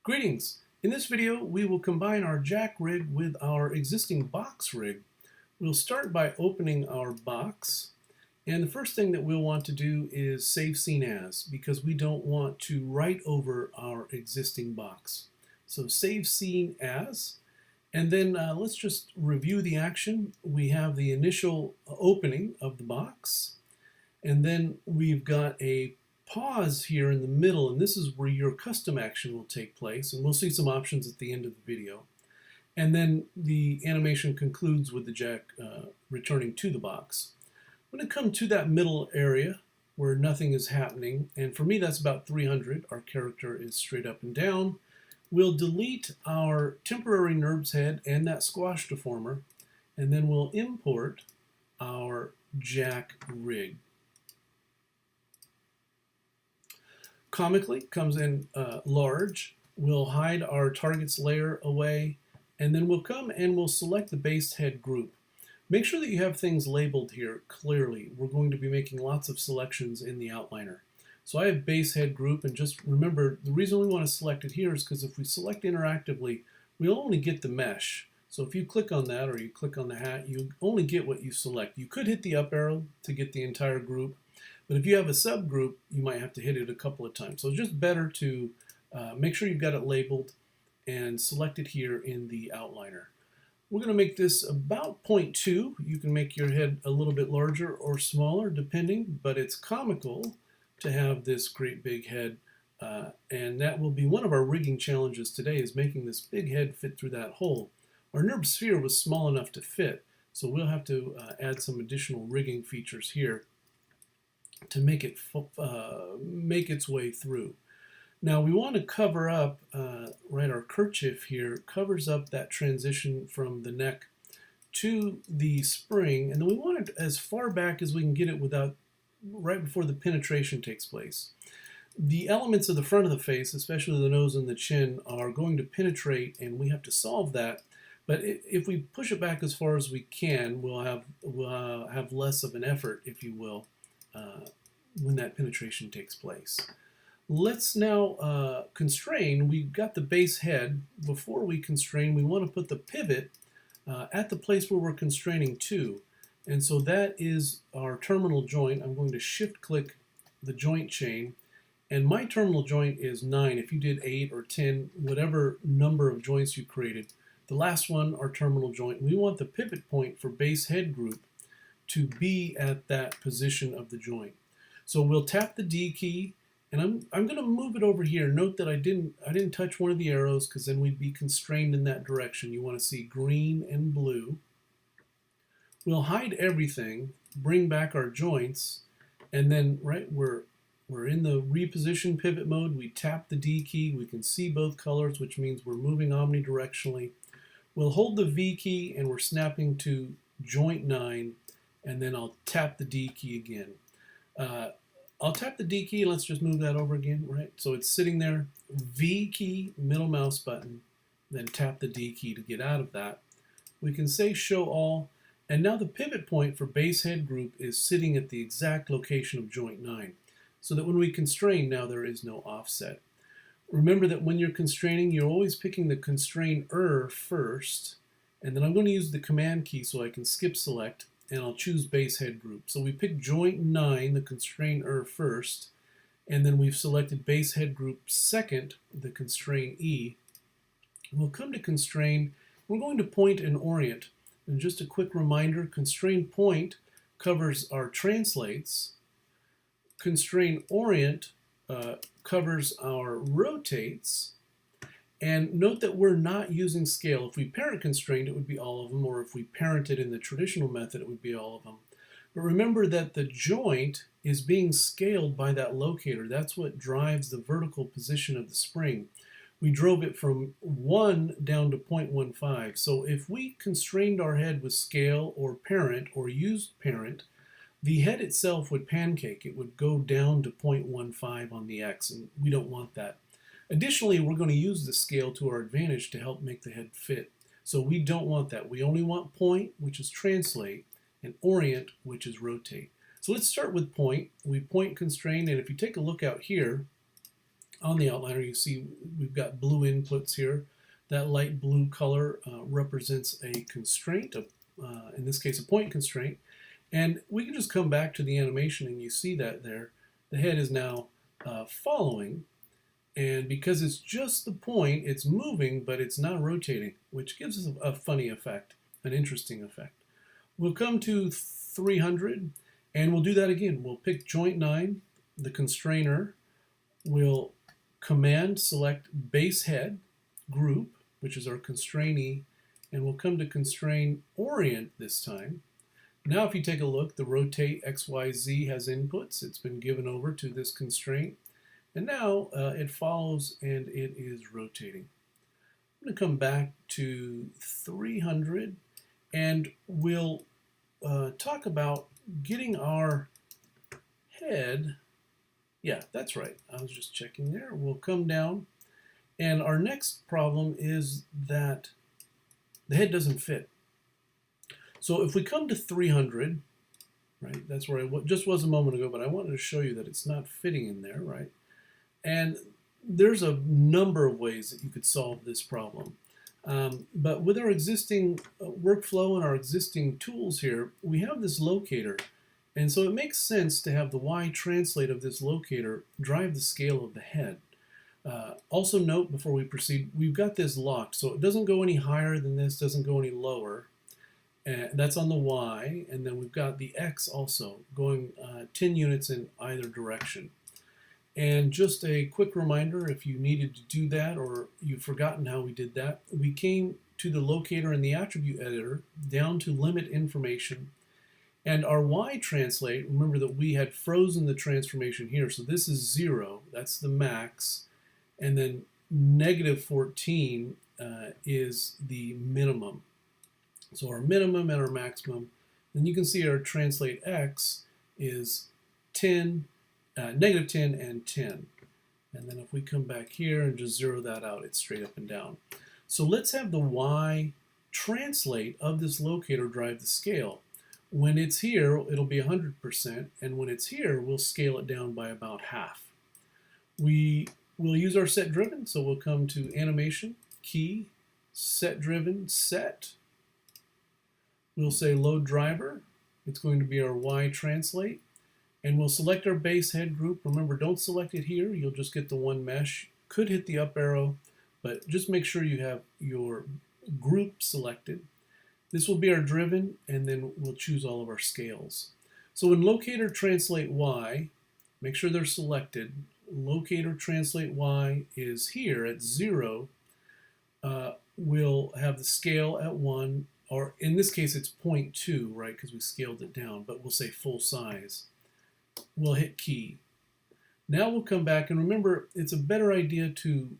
Greetings! In this video we will combine our jack rig with our existing box rig. We'll start by opening our box, and the first thing that we'll want to do is save scene as, because we don't want to write over our existing box. So save scene as, and then let's just review the action. We have the initial opening of the box, and then we've got a pause here in the middle, and this is where your custom action will take place, and we'll see some options at the end of the video. And then the animation concludes with the jack returning to the box. I'm going to come to that middle area where nothing is happening, and for me that's about 300. Our character is straight up and down. We'll delete our temporary NURBS head and that squash deformer, and then we'll import our jack rig. Comically comes in large. We'll hide our targets layer away, and then we'll come and we'll select the base head group. Make sure that you have things labeled here clearly. We're going to be making lots of selections in the outliner. So I have base head group, and just remember the reason we want to select it here is because if we select interactively, we'll only get the mesh. So if you click on that or you click on the hat, you only get what you select. You could hit the up arrow to get the entire group, but if you have a subgroup, you might have to hit it a couple of times. So it's just better to make sure you've got it labeled and select it here in the outliner. We're going to make this about 0.2. You can make your head a little bit larger or smaller depending, but it's comical to have this great big head. And that will be one of our rigging challenges today, is making this big head fit through that hole. Our NURBS sphere was small enough to fit, so we'll have to add some additional rigging features here to make it make its way through. Now we want to cover up, our kerchief here covers up that transition from the neck to the spring, and then we want it as far back as we can get it without, right before the penetration takes place. The elements of the front of the face, especially the nose and the chin, are going to penetrate, and we have to solve that. But if we push it back as far as we can, we'll have less of an effort, if you will, when that penetration takes place. Let's now constrain. We've got the base head. Before we constrain, we want to put the pivot at the place where we're constraining to. And so that is our terminal joint. I'm going to shift click the joint chain, and my terminal joint is 9. If you did 8 or 10, whatever number of joints you created, the last one, our terminal joint, we want the pivot point for base head group to be at that position of the joint. So we'll tap the D key, and I'm going to move it over here. Note that I didn't touch one of the arrows, because then we'd be constrained in that direction. You want to see green and blue. We'll hide everything, bring back our joints, and then we're in the reposition pivot mode. We tap the D key. We can see both colors, which means we're moving omnidirectionally. We'll hold the V key, and we're snapping to joint 9, and then I'll tap the D key again. I'll tap the D key, and let's just move that over again, right? So it's sitting there, V key, middle mouse button, then tap the D key to get out of that. We can say show all, and now the pivot point for base head group is sitting at the exact location of joint 9, so that when we constrain, now there is no offset. Remember that when you're constraining, you're always picking the constrainer first, and then I'm going to use the command key so I can skip select, and I'll choose base head group. So we pick joint 9, the constrainer first, and then we've selected base head group second, the constrain E. We'll come to constrain. We're going to point and orient. And just a quick reminder, constrain point covers our translates. Constrain orient covers our rotates. And note that we're not using scale. If we parent constrained, it would be all of them, or if we parented in the traditional method, it would be all of them. But remember that the joint is being scaled by that locator. That's what drives the vertical position of the spring. We drove it from 1 down to 0.15. So if we constrained our head with scale or parent, or used parent, the head itself would pancake. It would go down to 0.15 on the X, and we don't want that. Additionally, we're going to use the scale to our advantage to help make the head fit. So we don't want that. We only want point, which is translate, and orient, which is rotate. So let's start with point. We point constrained, and if you take a look out here, On the outliner, you see we've got blue inputs here. That light blue color represents a constraint, in this case a point constraint. And we can just come back to the animation and you see that there. The head is now following, and because it's just the point, it's moving, but it's not rotating, which gives us a funny effect, an interesting effect. We'll come to 300, and we'll do that again. We'll pick joint 9, the constrainer. We'll command select base head group, which is our constrainee, and we'll come to constrain orient this time. Now if you take a look, the rotate XYZ has inputs. It's been given over to this constraint. And now it follows and it is rotating. I'm going to come back to 300 and we'll talk about getting our head. Yeah, that's right. I was just checking there. We'll come down, and our next problem is that the head doesn't fit. So if we come to 300, right, that's where I just was a moment ago, but I wanted to show you that it's not fitting in there, right? And there's a number of ways that you could solve this problem. But with our existing workflow and our existing tools here, we have this locator. And so it makes sense to have the Y translate of this locator drive the scale of the head. Also note before we proceed, we've got this locked, so it doesn't go any higher than this, doesn't go any lower. That's on the Y, and then we've got the X also going 10 units in either direction. And just a quick reminder, if you needed to do that or you've forgotten how we did that, we came to the locator in the attribute editor, down to limit information, and our Y translate, remember that we had frozen the transformation here, so this is 0, that's the max, and then negative 14 is the minimum. So our minimum and our maximum, then you can see our translate X is 10, negative 10 and 10. And then if we come back here and just zero that out, it's straight up and down. So let's have the Y translate of this locator drive the scale. When it's here, it'll be 100%, and when it's here, we'll scale it down by about half. We will use our set driven, so we'll come to animation, key, set driven, set. We'll say load driver. It's going to be our Y translate. And we'll select our base head group. Remember, don't select it here. You'll just get the one mesh. Could hit the up arrow, but just make sure you have your group selected. This will be our driven, and then we'll choose all of our scales. So in locator translate Y, make sure they're selected. Locator translate Y is here at 0. We'll have the scale at 1, or in this case it's 0.2, right, because we scaled it down, but we'll say full size. We'll hit key. Now we'll come back, and remember, it's a better idea to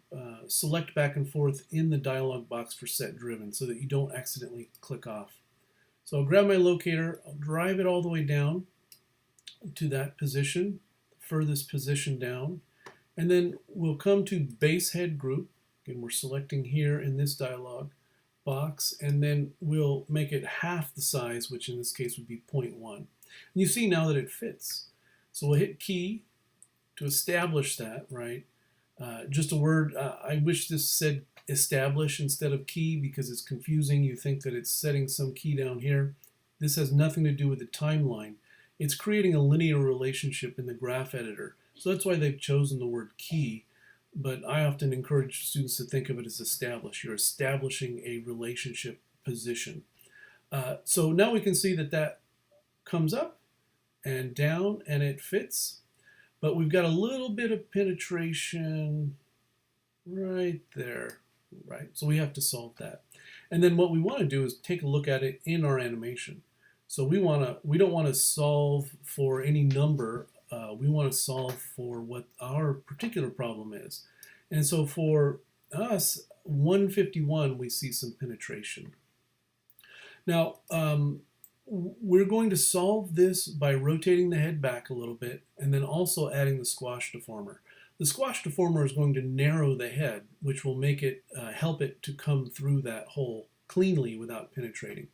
select back and forth in the dialog box for set driven so that you don't accidentally click off. So I'll grab my locator, I'll drive it all the way down to that position, furthest position down, and then we'll come to base head group. Again, we're selecting here in this dialog box, and then we'll make it half the size, which in this case would be 0.1. And you see now that it fits. So we'll hit key to establish that, right? Just a word, I wish this said establish instead of key because it's confusing. You think that it's setting some key down here. This has nothing to do with the timeline. It's creating a linear relationship in the graph editor. So that's why they've chosen the word key, but I often encourage students to think of it as establish. You're establishing a relationship position. So now we can see that that comes up and down and it fits. But we've got a little bit of penetration right there, right? So we have to solve that. And then what we want to do is take a look at it in our animation. So we don't want to solve for any number. We want to solve for what our particular problem is. And so for us, 151, we see some penetration. Now, we're going to solve this by rotating the head back a little bit and then also adding the squash deformer. The squash deformer is going to narrow the head, which will make it help it to come through that hole cleanly without penetrating.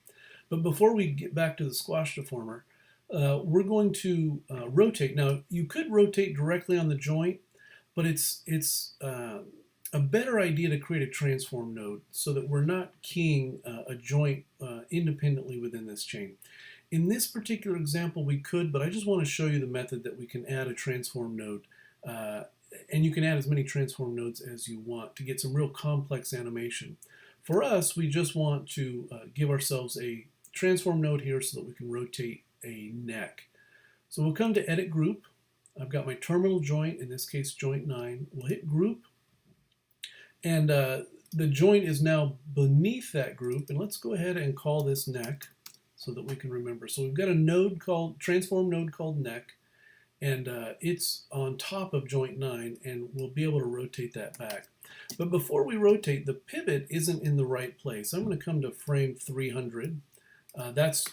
But before we get back to the squash deformer, we're going to rotate. Now, you could rotate directly on the joint, but it's a better idea to create a transform node so that we're not keying a joint independently within this chain. In this particular example, we could, but I just want to show you the method that we can add a transform node. And you can add as many transform nodes as you want to get some real complex animation. For us, we just want to give ourselves a transform node here so that we can rotate a neck. So we'll come to Edit Group. I've got my terminal joint, in this case joint 9. We'll hit Group, and the joint is now beneath that group, and let's go ahead and call this neck so that we can remember. So we've got a node called, transform node called neck, and it's on top of joint 9, and we'll be able to rotate that back. But before we rotate, the pivot isn't in the right place. I'm going to come to frame 300. That's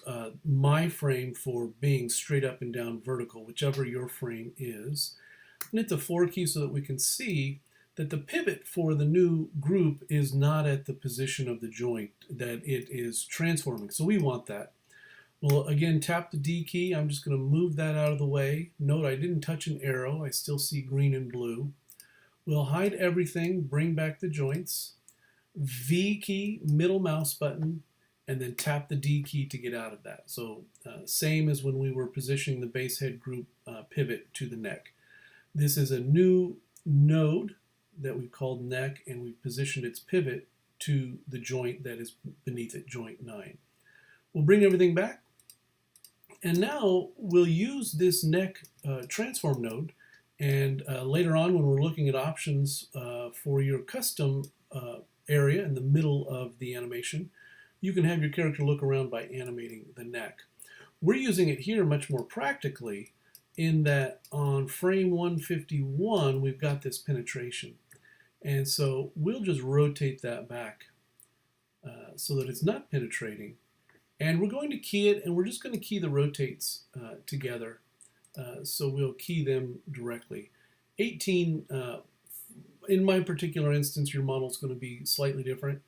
my frame for being straight up and down vertical, whichever your frame is. And hit the 4 key so that we can see that the pivot for the new group is not at the position of the joint that it is transforming. So we want that. Well, again, tap the D key. I'm just going to move that out of the way. Note I didn't touch an arrow. I still see green and blue. We'll hide everything, bring back the joints. V key, middle mouse button, and then tap the D key to get out of that. So same as when we were positioning the base head group pivot to the neck. This is a new node that we've called neck, and we've positioned its pivot to the joint that is beneath it, joint 9. We'll bring everything back, and now we'll use this neck transform node, and later on when we're looking at options for your custom area in the middle of the animation, you can have your character look around by animating the neck. We're using it here much more practically in that on frame 151 we've got this penetration. And so we'll just rotate that back so that it's not penetrating. And we're going to key it, and we're just going to key the rotates together. So we'll key them directly. 18, in my particular instance, your model is going to be slightly different.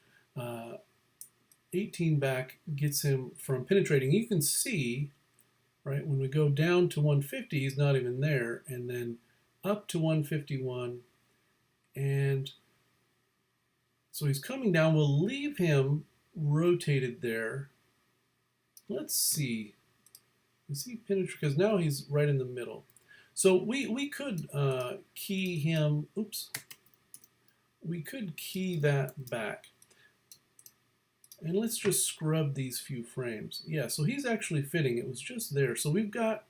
18 back gets him from penetrating. You can see, right, when we go down to 150, he's not even there, and then up to 151, and so he's coming down. We'll leave him rotated there. Let's see. Is he penetrating? Because now he's right in the middle. So we could key him. Oops. We could key that back. And let's just scrub these few frames. Yeah, so he's actually fitting. It was just there. So we've got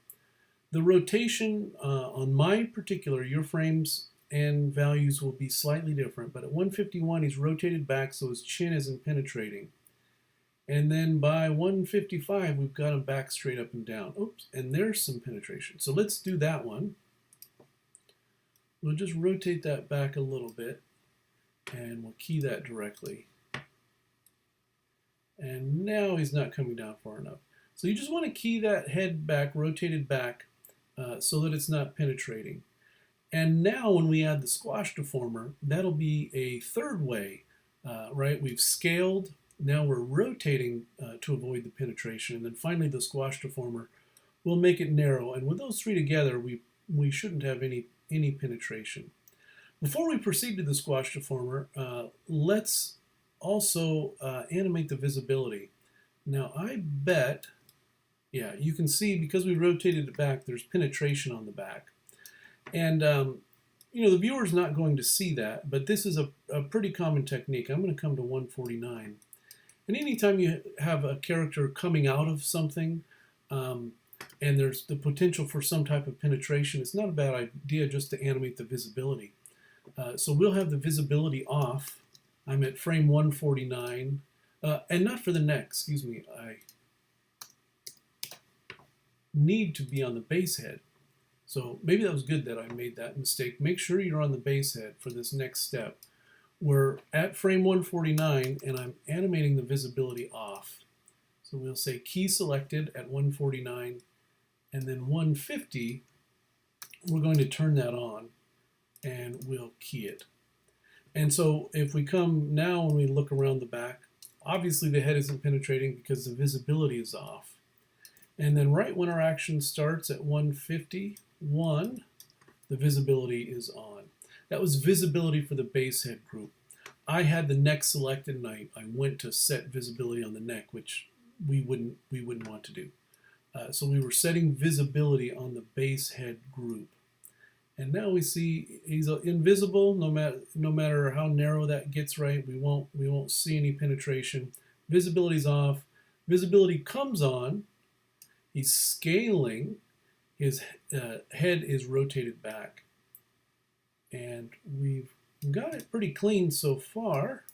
the rotation on my particular, your frames and values will be slightly different. But at 151, he's rotated back so his chin isn't penetrating. And then by 155, we've got him back straight up and down. Oops, and there's some penetration. So let's do that one. We'll just rotate that back a little bit, and we'll key that directly. And now he's not coming down far enough. So you just want to key that head back, rotated back, so that it's not penetrating. And now when we add the squash deformer, that'll be a third way, right? We've scaled. Now we're rotating to avoid the penetration. And then finally the squash deformer will make it narrow. And with those three together, we shouldn't have any penetration. Before we proceed to the squash deformer, let's also animate the visibility. Now I bet, yeah, you can see because we rotated it back, there's penetration on the back. And you know, the viewer's not going to see that, but this is a pretty common technique. I'm going to come to 149. And anytime you have a character coming out of something and there's the potential for some type of penetration, it's not a bad idea just to animate the visibility. So we'll have the visibility off. I'm at frame 149, and not for the neck, excuse me. I need to be on the base head. So maybe that was good that I made that mistake. Make sure you're on the base head for this next step. We're at frame 149, and I'm animating the visibility off. So we'll say key selected at 149, and then 150, we're going to turn that on, and we'll key it. And so if we come now and we look around the back, obviously the head isn't penetrating because the visibility is off. And then right when our action starts at 151, the visibility is on. That was visibility for the base head group. I had the neck selected, and I went to set visibility on the neck, which we wouldn't want to do. So we were setting visibility on the base head group. And now we see he's invisible no matter how narrow that gets, right? We won't see any penetration. Visibility's off. Visibility comes on. He's scaling. His head is rotated back. And we've got it pretty clean so far.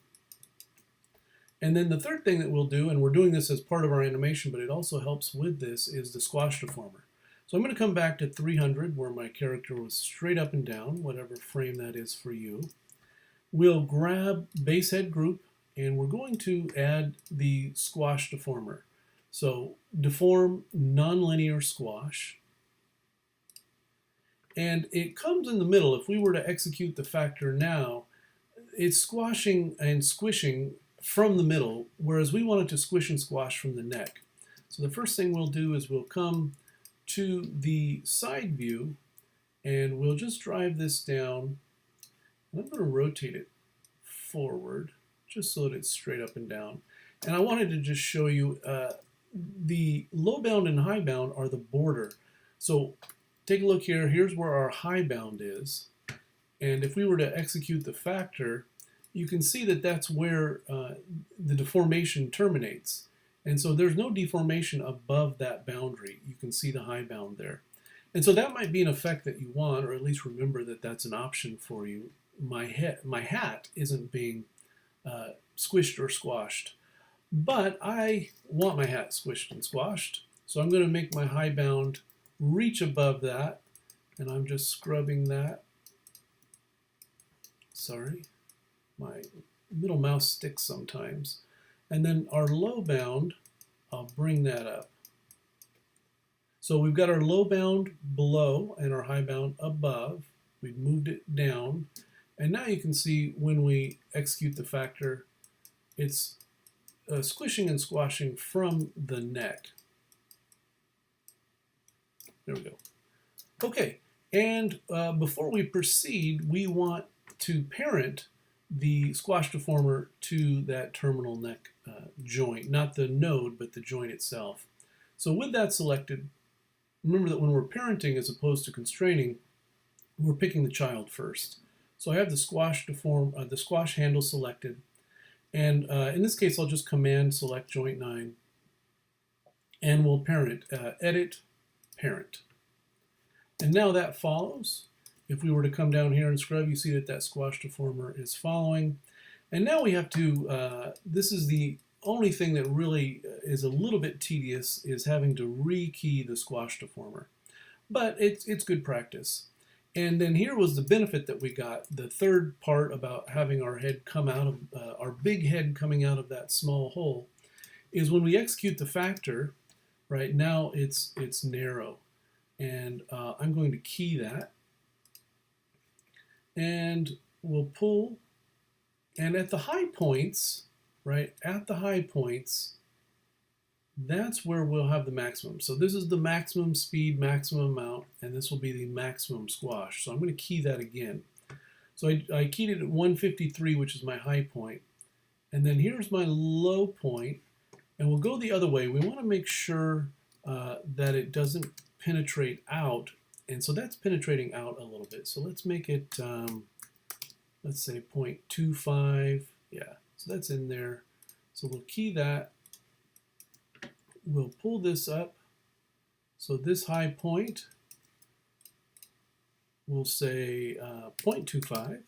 And then the third thing that we'll do, and we're doing this as part of our animation, but it also helps with this, is the squash deformer. So I'm going to come back to 300 where my character was straight up and down, whatever frame that is for you. We'll grab base head group and we're going to add the squash deformer. So deform nonlinear squash. And it comes in the middle. If we were to execute the factor now, it's squashing and squishing from the middle, whereas we want it to squish and squash from the neck. So the first thing we'll do is we'll come to the side view and we'll just drive this down. And I'm going to rotate it forward just so that it's straight up and down. And I wanted to just show you the low bound and high bound are the border. So take a look here. Here's where our high bound is. And if we were to execute the factor, you can see that that's where the deformation terminates. And so there's no deformation above that boundary. You can see the high bound there. And so that might be an effect that you want, or at least remember that that's an option for you. My hat isn't being squished or squashed, but I want my hat squished and squashed. So I'm going to make my high bound reach above that, and I'm just scrubbing that. Sorry, my middle mouse sticks sometimes. And then our low bound, I'll bring that up. So we've got our low bound below and our high bound above. We've moved it down. And now you can see when we execute the factor, it's squishing and squashing from the neck. There we go. Okay, and before we proceed, we want to parent the squash deformer to that terminal neck joint, not the node, but the joint itself. So with that selected, remember that when we're parenting as opposed to constraining, we're picking the child first. So I have the squash handle selected, and in this case I'll just command select joint 9, and we'll parent, edit, parent. And now that follows. If we were to come down here and scrub, you see that that squash deformer is following. And now we have to, this is the only thing that really is a little bit tedious, is having to rekey the squash deformer. But it's good practice. And then here was the benefit that we got. The third part about having our head come out of, our big head coming out of that small hole, is when we execute the factor, right now it's narrow. And I'm going to key that. And we'll pull, and at the high points, right, at the high points, that's where we'll have the maximum. So this is the maximum speed, maximum amount, and this will be the maximum squash. So I'm going to key that again. So I keyed it at 153, which is my high point. And then here's my low point, and we'll go the other way. We want to make sure that it doesn't penetrate out. And so that's penetrating out a little bit. So let's make it, let's say 0.25. Yeah, so that's in there. So we'll key that. We'll pull this up. So this high point, we'll say 0.25.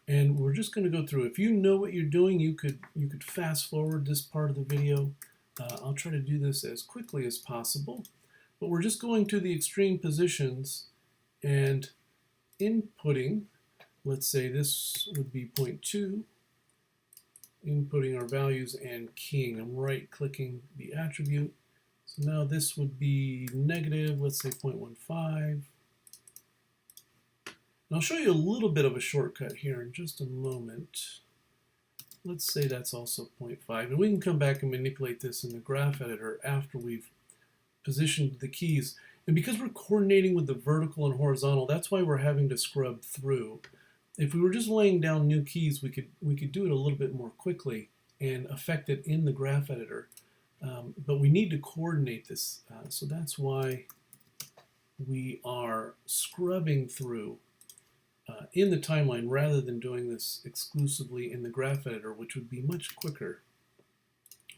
And we're just going to go through. If you know what you're doing, you could fast forward this part of the video. I'll try to do this as quickly as possible. But we're just going to the extreme positions and inputting. Let's say this would be 0.2. Inputting our values and keying. I'm right-clicking the attribute. So now this would be negative, let's say 0.15. And I'll show you a little bit of a shortcut here in just a moment. Let's say that's also 0.5. And we can come back and manipulate this in the graph editor after we've positioned the keys. And because we're coordinating with the vertical and horizontal, that's why we're having to scrub through. If we were just laying down new keys, we could do it a little bit more quickly and affect it in the graph editor. But we need to coordinate this, so that's why we are scrubbing through in the timeline rather than doing this exclusively in the graph editor, which would be much quicker.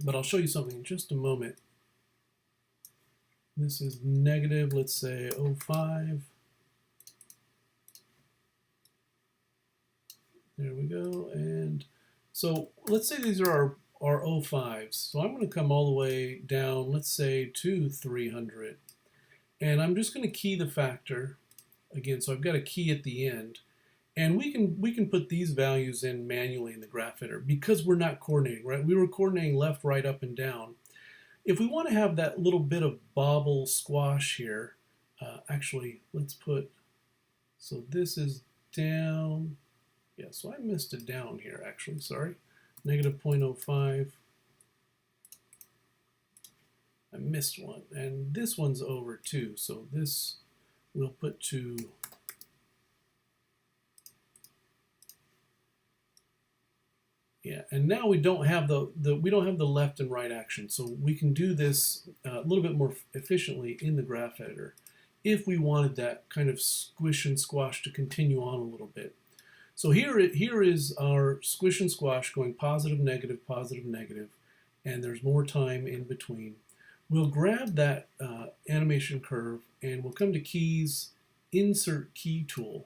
But I'll show you something in just a moment. This is negative, let's say 0.5. There we go. And so let's say these are our 0.5s. So I'm going to come all the way down, let's say to 300. And I'm just going to key the factor again. So I've got a key at the end. And we can put these values in manually in the graph editor because we're not coordinating, right? We were coordinating left, right, up, and down. If we want to have that little bit of bobble squash here, actually, let's put, so this is down. Yeah, so I missed a down here, actually, sorry. Negative 0.05. I missed one, and this one's over too, so this we'll put to yeah, and now we don't have the left and right action, so we can do this a little bit more efficiently in the graph editor if we wanted that kind of squish and squash to continue on a little bit. So here is our squish and squash going positive, negative, and there's more time in between. We'll grab that animation curve and we'll come to keys, insert key tool,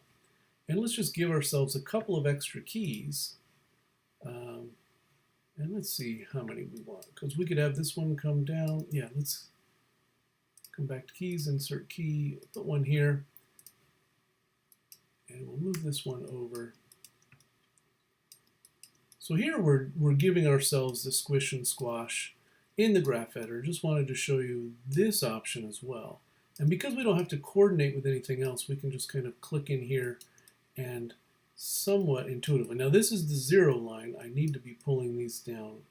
and let's just give ourselves a couple of extra keys. And let's see how many we want, because we could have this one come down. Yeah, let's come back to keys, insert key, put one here, and we'll move this one over. So here we're giving ourselves the squish and squash in the graph editor. Just wanted to show you this option as well. And because we don't have to coordinate with anything else, we can just kind of click in here and somewhat intuitively. Now this is the 0 line. I need to be pulling these down.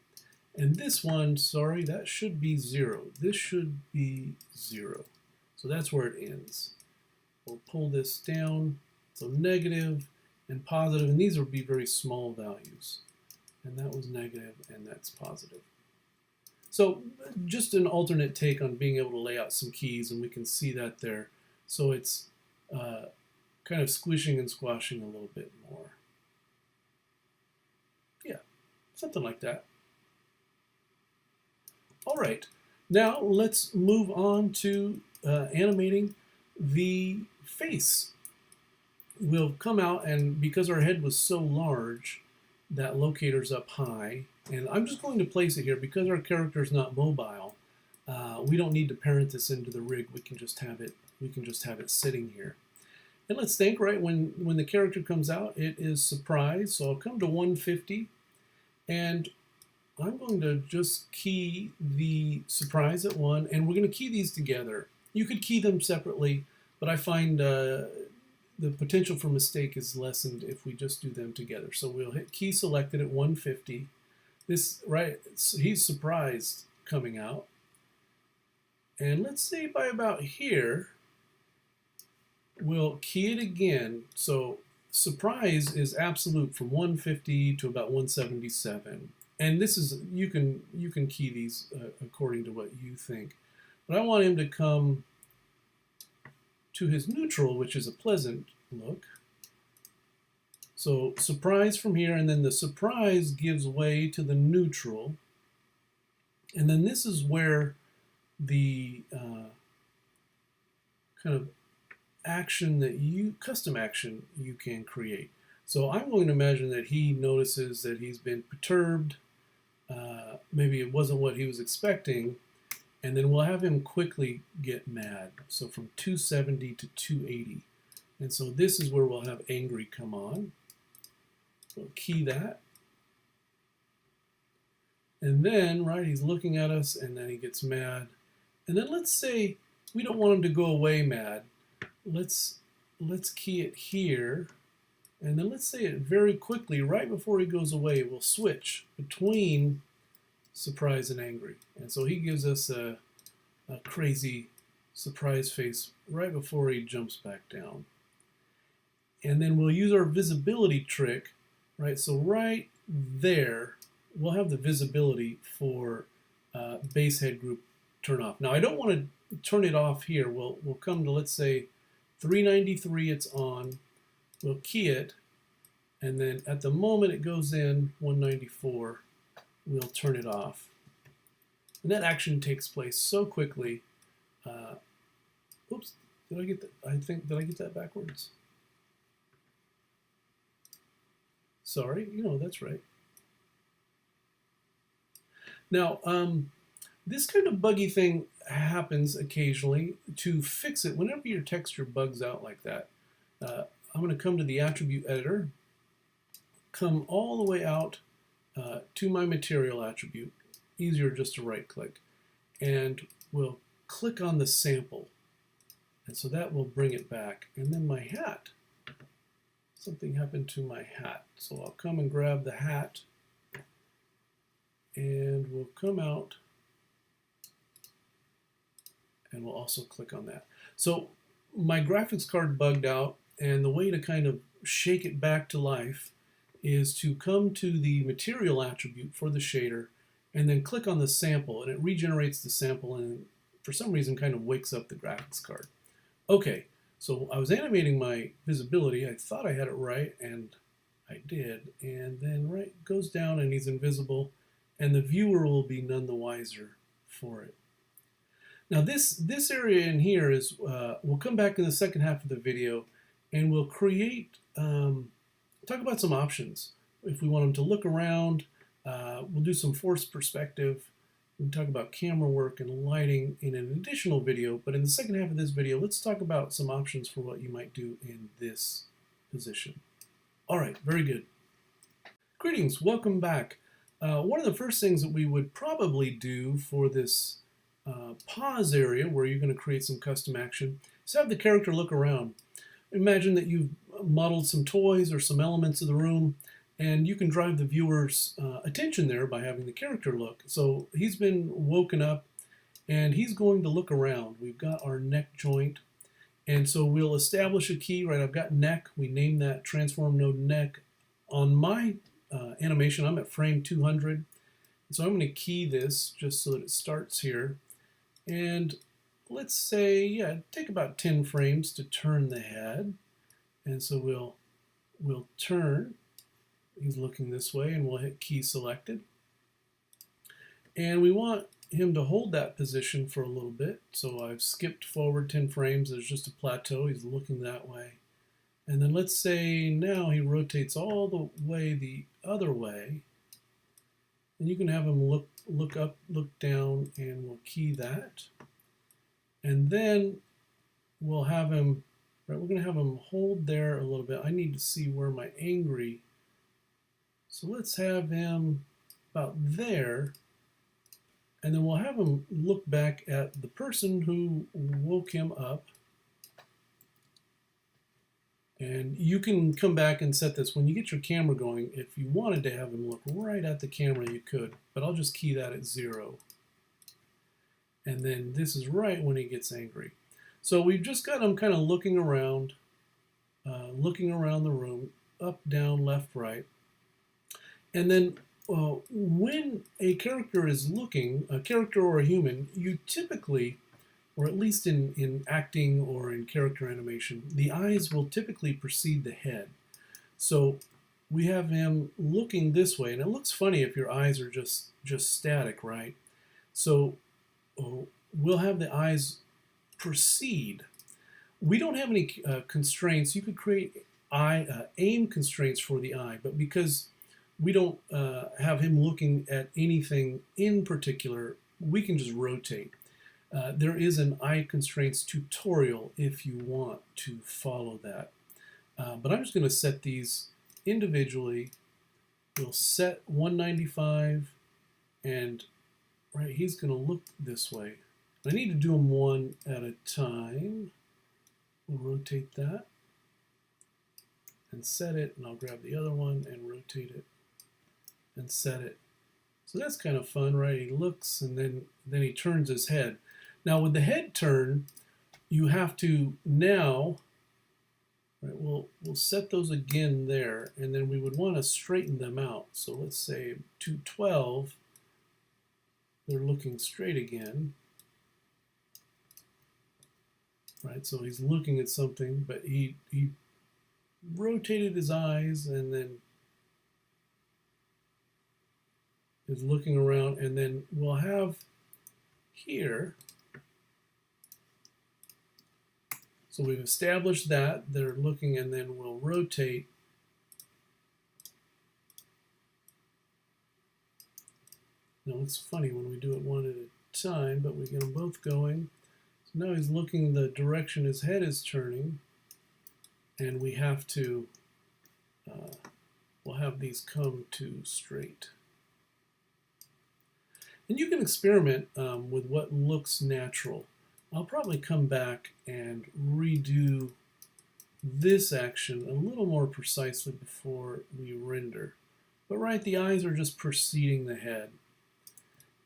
And this one, sorry, that should be 0. This should be 0. So that's where it ends. We'll pull this down. So negative and positive, and these will be very small values. And that was negative, and that's positive. So just an alternate take on being able to lay out some keys, and we can see that there. So it's kind of squishing and squashing a little bit more. Yeah, something like that. All right, now let's move on to animating the face. We'll come out, and because our head was so large, that locator's up high, and I'm just going to place it here because our character is not mobile. We don't need to parent this into the rig. We can just have it sitting here. And let's think, right, when the character comes out, it is surprise. So I'll come to 150, and I'm going to just key the surprise at 1, and we're going to key these together. You could key them separately, but I find the potential for mistake is lessened if we just do them together. So we'll hit key selected at 150. This, right, he's surprised coming out. And let's say by about here, we'll key it again. So surprise is absolute from 150 to about 177. And this is, you can key these according to what you think. But I want him to come to his neutral, which is a pleasant look. So surprise from here, and then the surprise gives way to the neutral. And then this is where the kind of action that custom action you can create. So I'm going to imagine that he notices that he's been perturbed. Maybe it wasn't what he was expecting. And then we'll have him quickly get mad. So from 270 to 280. And so this is where we'll have angry come on. We'll key that. And then, right, he's looking at us and then he gets mad. And then let's say we don't want him to go away mad. Let's key it here. And then let's say it very quickly, right before he goes away, we'll switch between surprise and angry. And so he gives us a crazy surprise face right before he jumps back down. And then we'll use our visibility trick, right? So right there, we'll have the visibility for base head group turn off. Now I don't want to turn it off here. We'll come to, let's say, 393, it's on. We'll key it, and then at the moment it goes in 194, we'll turn it off. And that action takes place so quickly. Oops, did I get that? Did I get that backwards? Sorry, that's right. Now, this kind of buggy thing happens occasionally. To fix it, whenever your texture bugs out like that, I'm going to come to the attribute editor, come all the way out to my material attribute, easier just to right click, and we'll click on the sample. And so that will bring it back. And then my hat, something happened to my hat. So I'll come and grab the hat, and we'll come out, and we'll also click on that. So my graphics card bugged out, and the way to kind of shake it back to life is to come to the material attribute for the shader, and then click on the sample, and it regenerates the sample, and for some reason kind of wakes up the graphics card. Okay, so I was animating my visibility. I thought I had it right, and I did. And then right goes down, and he's invisible, and the viewer will be none the wiser for it. Now this area in here is, we'll come back in the second half of the video, and we'll create, talk about some options. If we want them to look around, we'll do some forced perspective. We can talk about camera work and lighting in an additional video, but in the second half of this video, let's talk about some options for what you might do in this position. All right, very good. Greetings, welcome back. One of the first things that we would probably do for this pause area where you're going to create some custom action is have the character look around. Imagine that you've modeled some toys or some elements of the room, and you can drive the viewer's attention there by having the character look. So he's been woken up, and he's going to look around. We've got our neck joint, and so we'll establish a key, right? I've got neck. We name that transform node neck. On my animation, I'm at frame 200. So I'm going to key this just so that it starts here. And let's say, yeah, take about 10 frames to turn the head. And so we'll turn. He's looking this way, and we'll hit key selected. And we want him to hold that position for a little bit. So I've skipped forward 10 frames. There's just a plateau. He's looking that way. And then let's say now he rotates all the way the other way. And you can have him look up, look down, and we'll key that. And then we'll have him, right, we're going to have him hold there a little bit. I need to see where my angry. So let's have him about there, and then we'll have him look back at the person who woke him up. And you can come back and set this when you get your camera going. If you wanted to have him look right at the camera, you could, but I'll just key that at 0. And then this is right when he gets angry. So we've just got him kind of looking around the room, up, down, left, right. And then when a character is looking, a character or a human, you typically, or at least in acting or in character animation, the eyes will typically precede the head. So we have him looking this way, and it looks funny if your eyes are just static, right? So we'll have the eyes precede. We don't have any constraints. You could create aim constraints for the eye, but because we don't have him looking at anything in particular, we can just rotate. There is an eye constraints tutorial if you want to follow that. But I'm just going to set these individually. We'll set 195, and right, he's going to look this way. I need to do them one at a time. We'll rotate that and set it, and I'll grab the other one and rotate it and set it. So that's kind of fun, right? He looks, and then he turns his head. Now with the head turn, you have to now, right, we'll set those again there, and then we would want to straighten them out. So let's say 212, they're looking straight again. Right, so he's looking at something, but he rotated his eyes and then is looking around, and then we'll have here, so we've established that they're looking, and then we'll rotate. Now it looks funny when we do it one at a time, but we get them both going. So now he's looking the direction his head is turning, and we have to, we'll have these come to straight. And you can experiment with what looks natural. I'll probably come back and redo this action a little more precisely before we render. But right, the eyes are just preceding the head.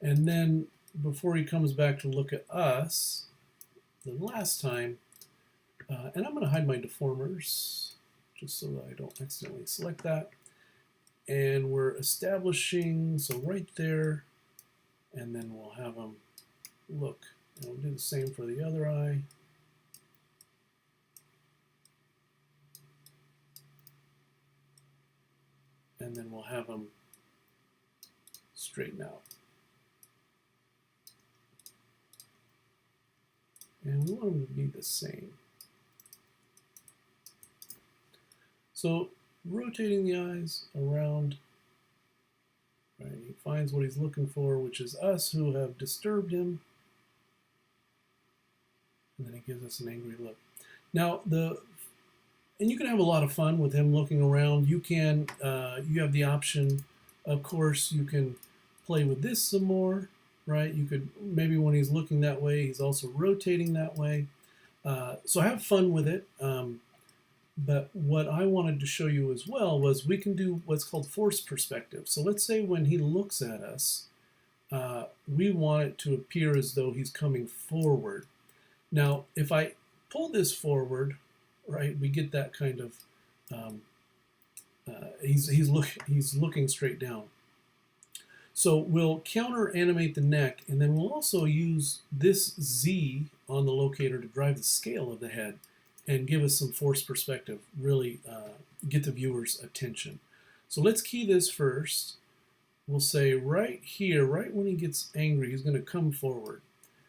And then before he comes back to look at us, the last time, and I'm going to hide my deformers just so that I don't accidentally select that. And we're establishing, so right there, and then we'll have them look. And we'll do the same for the other eye. And then we'll have them straighten out. And we want them to be the same. So rotating the eyes around, right, he finds what he's looking for, which is us who have disturbed him. And then he gives us an angry look. Now, and you can have a lot of fun with him looking around. You can, you have the option, of course, you can play with this some more, right? You could, maybe when he's looking that way, he's also rotating that way. So have fun with it. But what I wanted to show you as well was we can do what's called force perspective. So let's say when he looks at us, we want it to appear as though he's coming forward. Now, if I pull this forward, right, we get that kind of, he's looking straight down. So we'll counter animate the neck, and then we'll also use this Z on the locator to drive the scale of the head and give us some force perspective, really get the viewer's attention. So let's key this first. We'll say right here, right when he gets angry, he's going to come forward.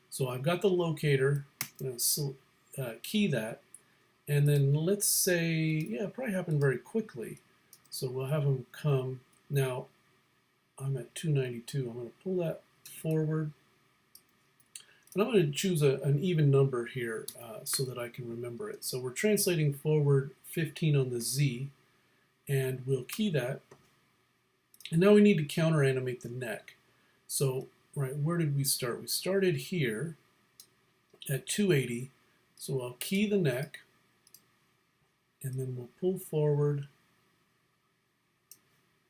So I've got the locator, I'm going to key that, and then let's say, yeah, it probably happened very quickly. So we'll have him come. Now, I'm at 292. I'm going to pull that forward. And I'm going to choose an even number here so that I can remember it. So we're translating forward 15 on the Z, and we'll key that. And now we need to counter animate the neck. So, right, where did we start? We started here at 280. So I'll key the neck, and then we'll pull forward,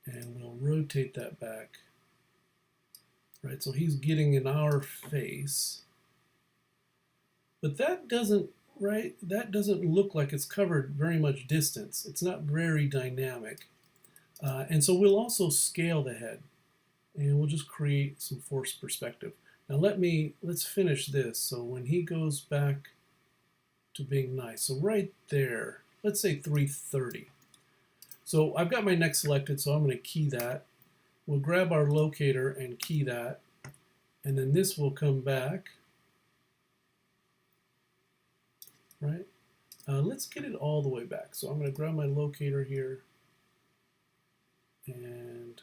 and we'll rotate that back. Right, so he's getting in our face. But that doesn't, right, that doesn't look like it's covered very much distance. It's not very dynamic. And so we'll also scale the head, and we'll just create some force perspective. Now let's finish this. So when he goes back to being nice, so right there, let's say 330. So I've got my neck selected, so I'm going to key that. We'll grab our locator and key that, and then this will come back. Right? Let's get it all the way back. So I'm going to grab my locator here, and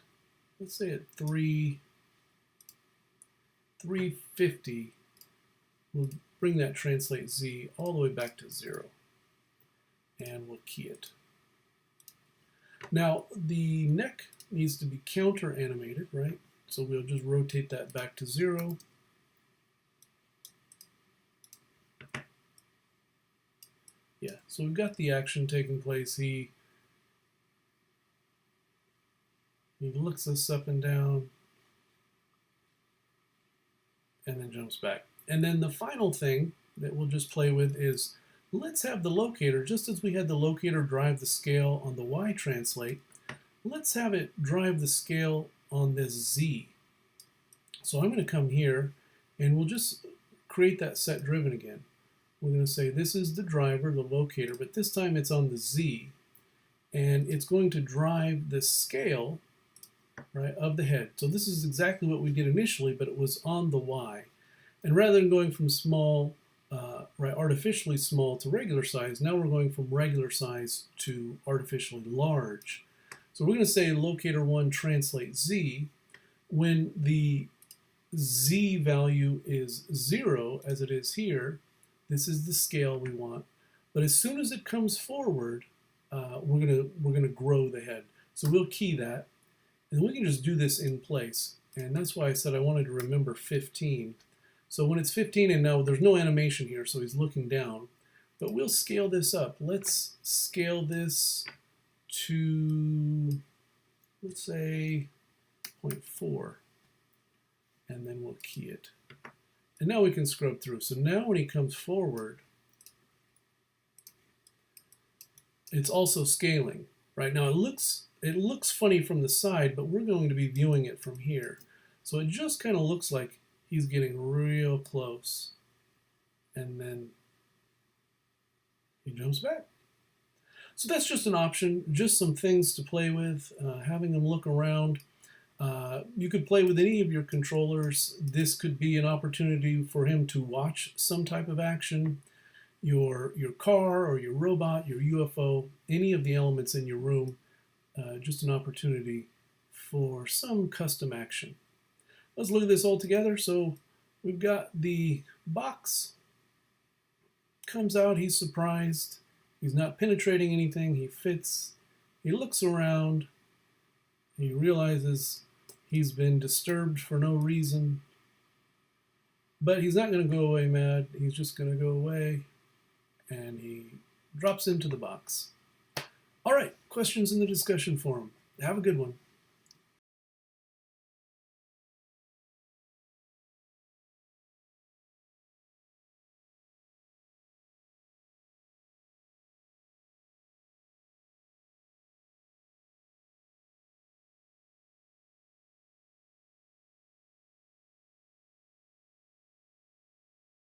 let's say at 350, we'll bring that translate Z all the way back to 0, and we'll key it. Now the neck needs to be counter animated, right? So we'll just rotate that back to 0. Yeah, so we've got the action taking place. He looks us up and down, and then jumps back. And then the final thing that we'll just play with is, let's have the locator, just as we had the locator drive the scale on the Y translate, let's have it drive the scale on this Z. So I'm going to come here and we'll just create that set driven again. We're going to say this is the driver, the locator, but this time it's on the Z, and it's going to drive the scale, right, of the head. So this is exactly what we did initially, but it was on the Y. And rather than going from small, right, artificially small to regular size, now we're going from regular size to artificially large. So we're going to say locator 1 translate Z. When the Z value is 0, as it is here, this is the scale we want. But as soon as it comes forward, we're gonna grow the head. So we'll key that, and we can just do this in place. And that's why I said I wanted to remember 15. So when it's 15, and now there's no animation here, so he's looking down, but we'll scale this up. Let's scale this to, let's say, 0.4, and then we'll key it. And now we can scrub through. So now when he comes forward, it's also scaling. Right now it looks funny from the side, but we're going to be viewing it from here. So it just kind of looks like he's getting real close, and then he jumps back. So that's just an option, just some things to play with, having him look around. You could play with any of your controllers. This could be an opportunity for him to watch some type of action. Your car or your robot, your UFO, any of the elements in your room, just an opportunity for some custom action. Let's look at this all together. So we've got the box, comes out, he's surprised, he's not penetrating anything, he fits, he looks around, he realizes he's been disturbed for no reason, but he's not going to go away mad, he's just going to go away, and he drops into the box. All right, questions in the discussion forum. Have a good one.